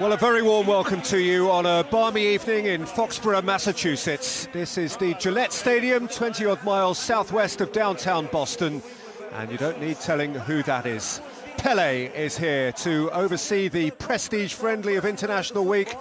Well, a very warm welcome to you on a balmy evening in Foxborough, Massachusetts. This is the Gillette Stadium, 20-odd miles southwest of downtown Boston, and you don't need telling who that is. Pelé is here to oversee the prestige-friendly of International Week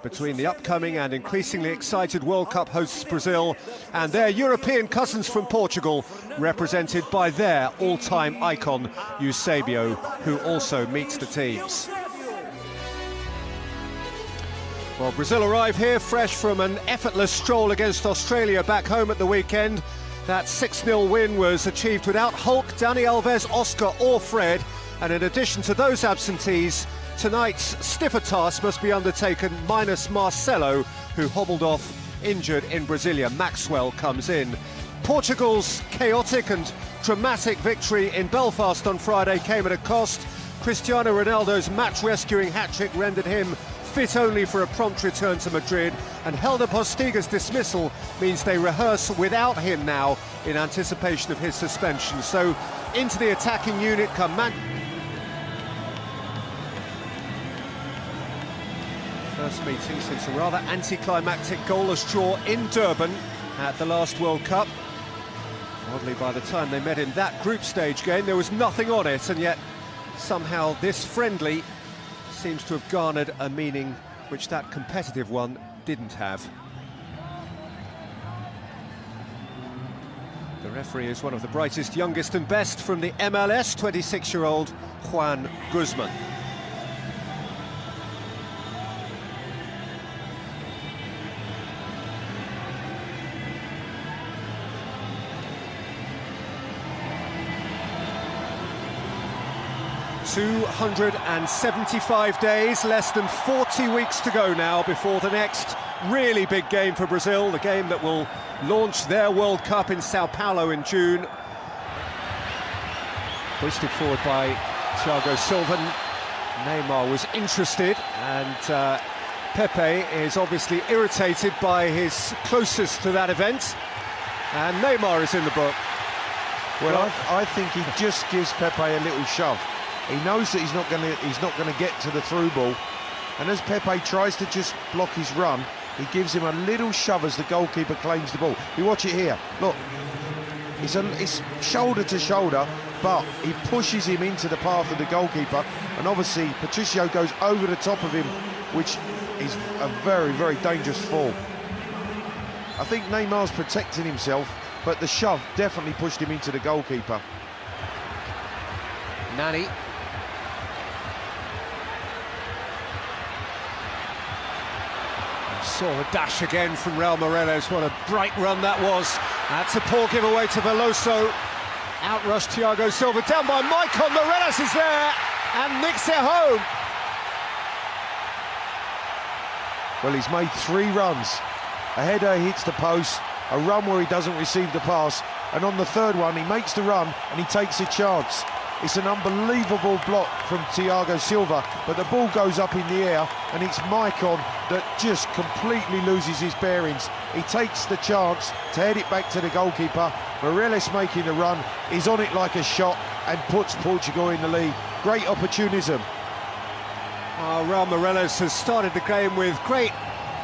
between the upcoming and increasingly excited World Cup hosts Brazil and their European cousins from Portugal, represented by their all-time icon, Eusebio, who also meets the teams. Well, Brazil arrive here fresh from an effortless stroll against Australia back home at the weekend. That 6-0 win was achieved without Hulk, Dani Alves, Oscar or Fred. And in addition to those absentees, tonight's stiffer task must be undertaken minus Marcelo, who hobbled off injured in Brasilia. Maxwell comes in. Portugal's chaotic and dramatic victory in Belfast on Friday came at a cost. Cristiano Ronaldo's match-rescuing hat-trick rendered him fit only for a prompt return to Madrid, and Helder Postiga's dismissal means they rehearse without him now in anticipation of his suspension. So into the attacking unit come First meeting since a rather anticlimactic goalless draw in Durban at the last World Cup. Oddly, by the time they met in that group stage game, there was nothing on it, and yet somehow this friendly seems to have garnered a meaning which that competitive one didn't have. The referee is one of the brightest, youngest and best from the MLS, 26-year-old Juan Guzman. "275 days, less than 40 weeks to go now before the next really big game for Brazil, the game that will launch their World Cup in Sao Paulo in June. Hoisted forward by Thiago Silva. Neymar was interested, and Pepe is obviously irritated by his closest to that event, and Neymar is in the book. Well, I think he just gives Pepe a little shove. He knows that he's not going to get to the through ball, and as Pepe tries to just block his run, he gives him a little shove as the goalkeeper claims the ball. You watch it here. Look, it's shoulder to shoulder, but he pushes him into the path of the goalkeeper, and obviously Patricio goes over the top of him, which is a very, very dangerous fall. I think Neymar's protecting himself, but the shove definitely pushed him into the goalkeeper. Nani. Saw the dash again from Raul Morelos. What a bright run that was. That's a poor giveaway to Veloso. Outrush Thiago Silva, down by Maicon. Morelos is there and nicks it home. Well, he's made 3 runs. A header hits the post, a run where he doesn't receive the pass, and on the third one he makes the run and he takes a chance. It's an unbelievable block from Thiago Silva, but the ball goes up in the air and it's Maicon that just completely loses his bearings. He takes the chance to head it back to the goalkeeper. Morelos making the run, is on it like a shot and puts Portugal in the lead. Great opportunism. Raul Morelos has started the game with great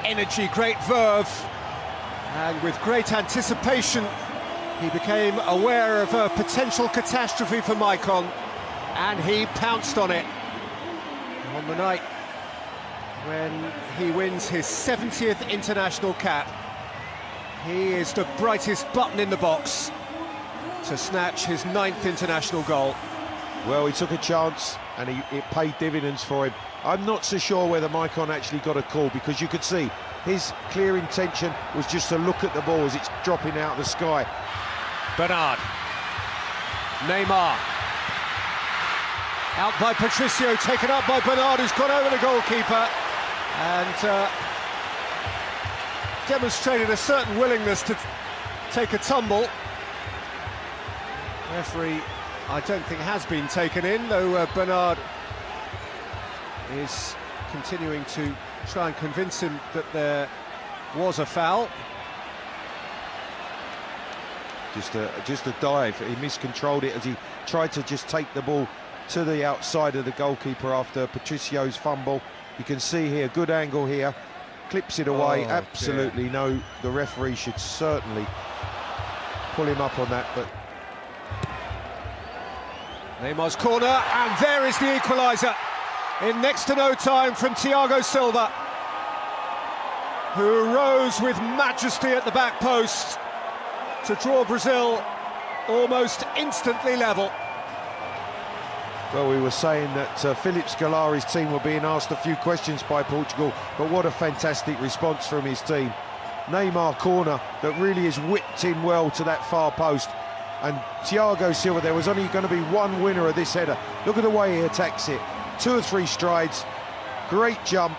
energy, great verve, and with great anticipation. He became aware of a potential catastrophe for Maicon, and he pounced on it. On the night when he wins his 70th international cap, he is the brightest button in the box to snatch his 9th international goal. Well, he took a chance and it paid dividends for him. I'm not so sure whether Maicon actually got a call, because you could see his clear intention was just to look at the ball as it's dropping out of the sky. Bernard. Neymar. Out by Patricio, taken up by Bernard, who's gone over the goalkeeper and demonstrated a certain willingness to take a tumble. Referee, I don't think has been taken in, though Bernard is continuing to try and convince him that there was a foul. Just a dive. He miscontrolled it as he tried to just take the ball to the outside of the goalkeeper after Patricio's fumble. You can see here, good angle here, clips it away. Oh, absolutely dear. no, the referee should certainly pull him up on that, but Neymar's corner, and there is the equaliser in next to no time from Thiago Silva, who rose with majesty at the back post to draw Brazil almost instantly level. well, we were saying that Philip Scolari's team were being asked a few questions by Portugal, but what a fantastic response from his team. Neymar corner that really is whipped in well to that far post, and Thiago Silva, there was only going to be one winner of this header. Look at the way he attacks it, 2 or 3 strides, great jump,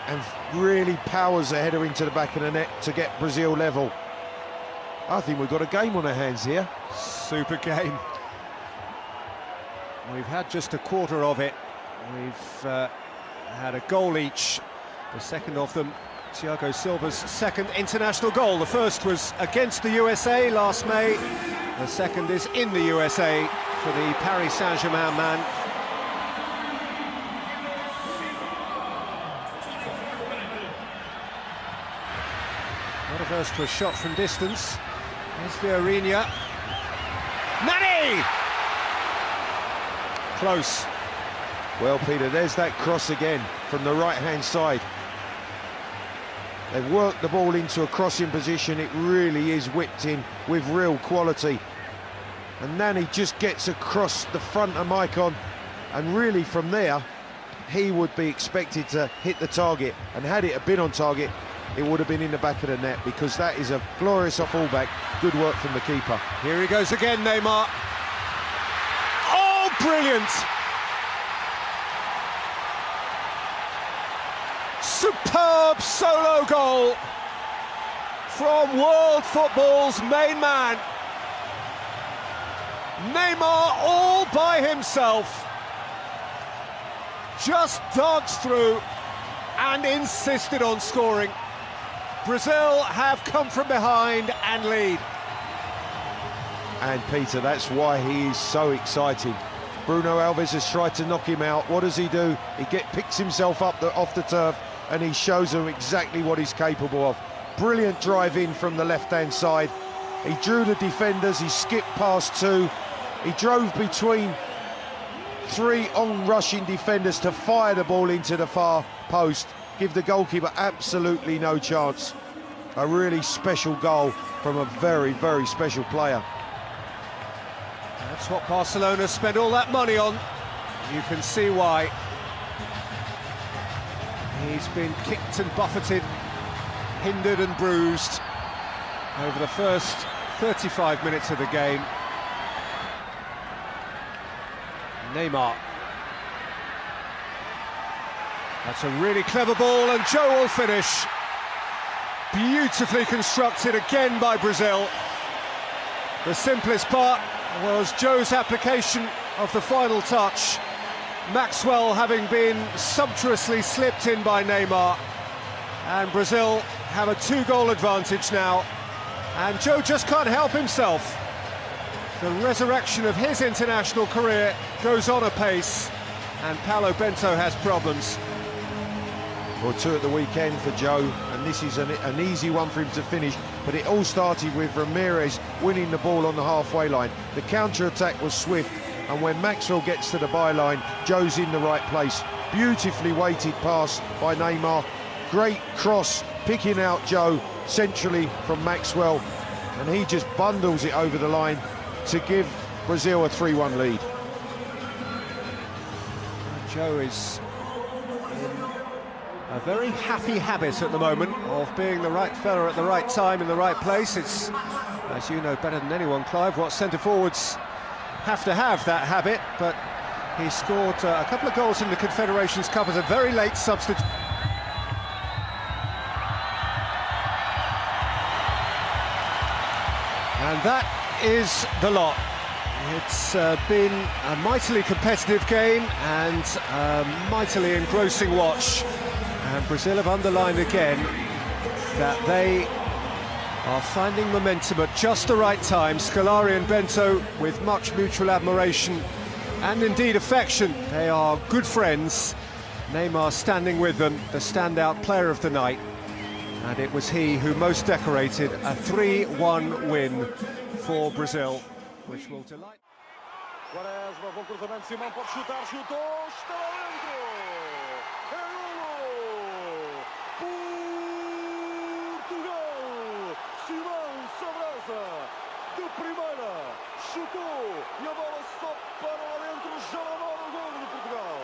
and really powers the header into the back of the net to get Brazil level. I think we've got a game on our hands here. Super game. We've had just a quarter of it. We've had a goal each. The second of them, Thiago Silva's second international goal. The first was against the USA last May. The second is in the USA for the Paris Saint-Germain man. Not averse to a shot from distance. Here's Vieirinha. Nani! Close. Well, Peter, there's that cross again from the right-hand side. They've worked the ball into a crossing position. It really is whipped in with real quality. And Nani just gets across the front of Maicon, and really from there, he would be expected to hit the target. And had it been on target, it would have been in the back of the net, because that is a glorious off-fullback. Good work from the keeper. Here he goes again, Neymar. Oh, brilliant! Superb solo goal from world football's main man. Neymar all by himself. Just danced through and insisted on scoring. Brazil have come from behind and lead. And Peter, that's why he is so exciting. Bruno Alves has tried to knock him out. What does he do? He picks himself up off the turf, and he shows them exactly what he's capable of. Brilliant drive in from the left-hand side. He drew the defenders, he skipped past 2. He drove between 3 on-rushing defenders to fire the ball into the far post, give the goalkeeper absolutely no chance. A really special goal from a very, very special player. That's what Barcelona spent all that money on. You can see why. He's been kicked and buffeted, hindered and bruised over the first 35 minutes of the game. Neymar. That's a really clever ball, and Joe will finish. Beautifully constructed again by Brazil. The simplest part was Joe's application of the final touch. Maxwell having been sumptuously slipped in by Neymar. And Brazil have a 2-goal advantage now. And Joe just can't help himself. The resurrection of his international career goes on apace, and Paulo Bento has problems. Well, 2 at the weekend for Joe, and this is an easy one for him to finish, but it all started with Ramirez winning the ball on the halfway line. The counter-attack was swift, and when Maxwell gets to the byline, Joe's in the right place. Beautifully weighted pass by Neymar. Great cross, picking out Joe centrally from Maxwell, and he just bundles it over the line to give Brazil a 3-1 lead. Joe is in a very happy habit at the moment of being the right fella at the right time in the right place. It's, as you know better than anyone, Clive, what centre-forwards have to have that habit, but he scored a couple of goals in the Confederations Cup as a very late substitute. And that is the lot. It's been a mightily competitive game and a mightily engrossing watch. And Brazil have underlined again that they are finding momentum at just the right time. Scolari and Bento with much mutual admiration and indeed affection. They are good friends. Neymar standing with them, the standout player of the night. And it was he who most decorated a 3-1 win for Brazil, which will delight. Quaresma, bom cruzamento, Simão pode chutar, chutou, está lá dentro! É golo! Portugal! Simão Sabrasa, de primeira, chutou e a bola só para lá dentro, já lá mora o golo de Portugal!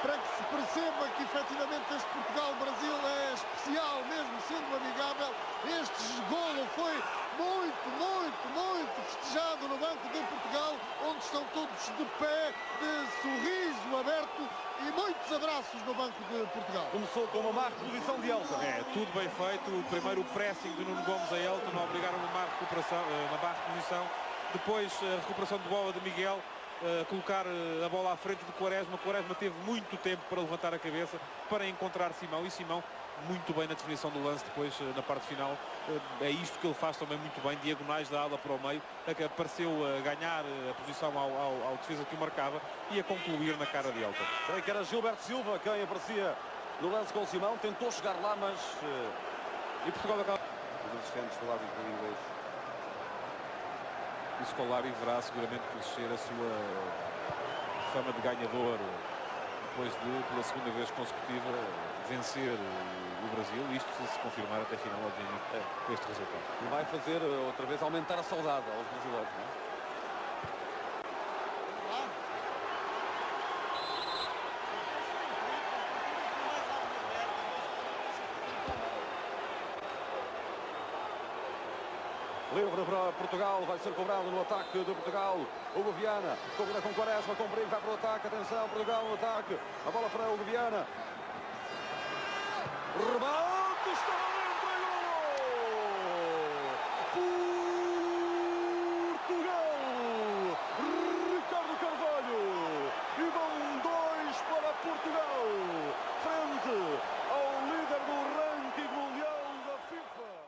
Para que se perceba que efetivamente este Portugal-Brasil é especial, mesmo sendo amigável, este golo foi muito festejado no Banco de Portugal, onde estão todos de pé, de sorriso aberto e muitos abraços no Banco de Portugal. Começou com uma má reposição de Elton. É, tudo bem feito. Primeiro o pressing de Nuno Gomes a Elton, não obrigaram uma má recuperação, uma má reposição. Depois a recuperação de bola de Miguel, colocar a bola à frente de Quaresma. Quaresma teve muito tempo para levantar a cabeça, para encontrar Simão, e Simão muito bem na definição do lance depois na parte final. É isto que ele faz também muito bem, diagonais da ala para o meio, que pareceu ganhar a posição ao defesa que o marcava e a concluir na cara de Elton. Creio que era Gilberto Silva quem aparecia no lance com o Simão, tentou chegar lá, mas... E Portugal acaba... Os assistentes do árbitro inglês. E Scolari verá seguramente crescer a sua fama de ganhador depois de, pela segunda vez consecutiva, vencer o Brasil. Isto se confirmar até final, obviamente, este resultado. E vai fazer outra vez aumentar a saudade aos brasileiros, não é? Livre para Portugal, vai ser cobrado no ataque de Portugal. Hugo Viana, combina com Quaresma, com perigo, vai para o ataque. Atenção, Portugal no ataque. A bola para Hugo Viana. Rebate, está dentro, Portugal! Ricardo Carvalho. E vão 2 para Portugal. Frente